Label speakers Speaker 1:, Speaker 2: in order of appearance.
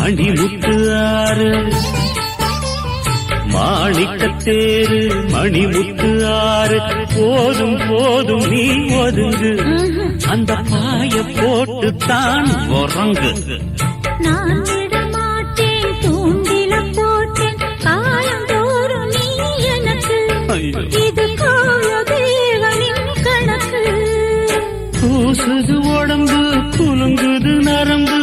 Speaker 1: மணிமுத்து ஆறு மாணிக்கத்தேரு மணிமுத்து ஆறு போதும் போதும் நீ ஒதுங்கு அந்த பாய போட்டு தான் உறங்கு
Speaker 2: நான் விடமாட்டேன் தூண்டில போட்டேன் காலந்தோறும் நீ எனக்கு இது கால தேவனின் கணக்கு
Speaker 1: பூசுது உடம்பு குலுங்குது நரம்பு